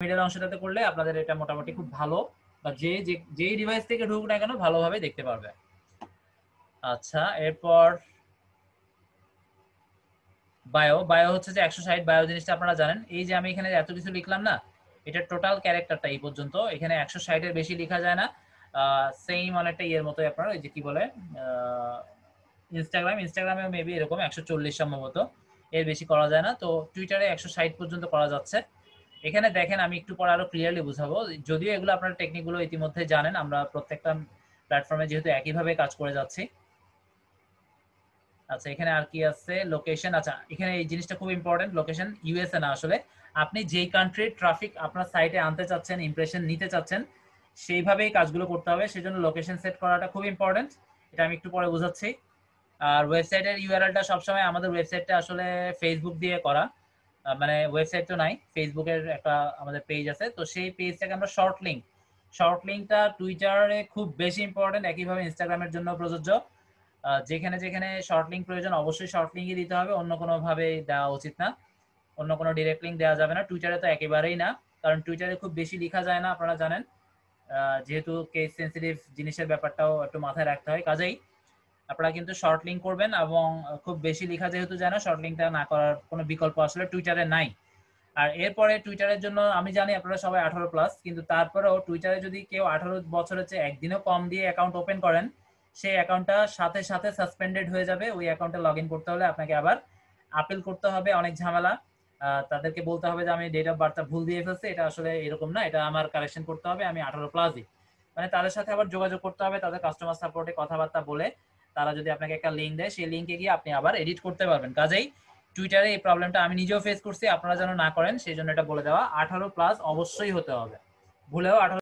Middle অংশটাতে করলে আপনাদের এটা মোটামুটি খুব ভালো, বা যেই ডিভাইস থেকে ঢুকুক না কেন ভালোভাবে দেখতে পারবে। আচ্ছা, এরপর বায়ো হচ্ছে যে 160 বায়ো জিনিসটা আপনারা জানেন। এই যে আমি এখানে এত কিছু লিখলাম না, এটা টোটাল ক্যারেক্টারটা এই পর্যন্ত। এখানে 160 এর বেশি লেখা যায় না। সেম অনেকটা ইয়ের মতোই আপনার ওই যে কি বলে ইনস্টাগ্রামেও মেবি এরকম 140 সম্ভবত, এর বেশি করা যায় না। তো টুইটারে 160 পর্যন্ত করা যাচ্ছে। এখানে দেখেন আমি একটু পরে আরো ক্লিয়ারলি বুঝাবো, যদিও এগুলো আপনারা টেকনিকগুলো ইতিমধ্যে জানেন, আমরা প্রত্যেকটা প্ল্যাটফর্মে যেহেতু একইভাবে কাজ করে যাচ্ছি। আচ্ছা, এখানে আর কি আছে, লোকেশন। আচ্ছা, এখানে এই জিনিসটা খুব ইম্পর্টেন্ট, লোকেশন ইউএসএ না, আসলে আপনি যেই কান্ট্রির ট্রাফিক আপনার সাইটে আনতে চাচ্ছেন, ইমপ্রেশন নিতে চাচ্ছেন, সেইভাবেই কাজগুলো করতে হবে। সেজন্য লোকেশন সেট করাটা খুব ইম্পর্টেন্ট, এটা আমি একটু পরে বোঝাচ্ছি। আর ওয়েবসাইটের ইউআরএলটা সবসময়, আমাদের ওয়েবসাইটটা আসলে ফেসবুক দিয়ে করা, মানে ওয়েবসাইট তো নাই, ফেসবুকের একটা আমাদের পেজ আছে, তো সেই পেজটাকে আমরা শর্ট লিঙ্কটা টুইটারে খুব বেশি ইম্পর্টেন্ট, একইভাবে ইনস্টাগ্রামের জন্য প্রযোজ্য। যেখানে যেখানে শর্ট লিঙ্ক প্রয়োজন অবশ্যই শর্ট লিঙ্কই দিতে হবে, অন্য কোনোভাবে দেওয়া উচিত না, অন্য কোনো ডিরেক্ট লিঙ্ক দেওয়া যাবে না। টুইটারে তো একেবারেই না, কারণ টুইটারে খুব বেশি লেখা যায় না, আপনারা জানেন, যেহেতু কেস সেন্সিটিভ জিনিসের ব্যাপারটাও একটু মাথায় রাখতে হয়। কাজেই আপনারা কিন্তু শর্ট লিঙ্ক করবেন, এবং খুব বেশি লেখা যেহেতু যায় না, শর্ট লিঙ্কটা না করার কোনো বিকল্প আসলে টুইটারে নাই। আর এরপরে টুইটারের জন্য আমি জানি আপনারা সবাই 18+, কিন্তু তারপরেও টুইটারে যদি কেউ 18 বছরের চেয়ে একদিনও কম দিয়ে অ্যাকাউন্ট ওপেন করেন, সেই অ্যাকাউন্টটা সাথে সাথে সাসপেন্ডেড হয়ে যাবে। ওই অ্যাকাউন্টে লগ ইন করতে হলে আপনাকে আবার আপিল করতে হবে, অনেক ঝামেলা। তাদেরকে বলতে হবে যে আমি ডেট অফ বার্থটা ভুল দিয়ে ফেলছি, এটা আসলে এরকম না, এটা আমার কারেকশন করতে হবে, আমি 18+ই। মানে তাদের সাথে আবার যোগাযোগ করতে হবে, তাদের কাস্টমার সাপোর্টে কথাবার্তা বলে তারা যদি আপনাকে একটা লিঙ্ক দেয়, সেই লিঙ্কে গিয়ে আপনি আবার এডিট করতে পারবেন। কাজেই টুইটারে এই প্রবলেমটা আমি নিজেও ফেস করছি, আপনারা যেন না করেন সেই জন্য এটা বলে দেওয়া, 18+ অবশ্যই হতে হবে, ভুলেও 18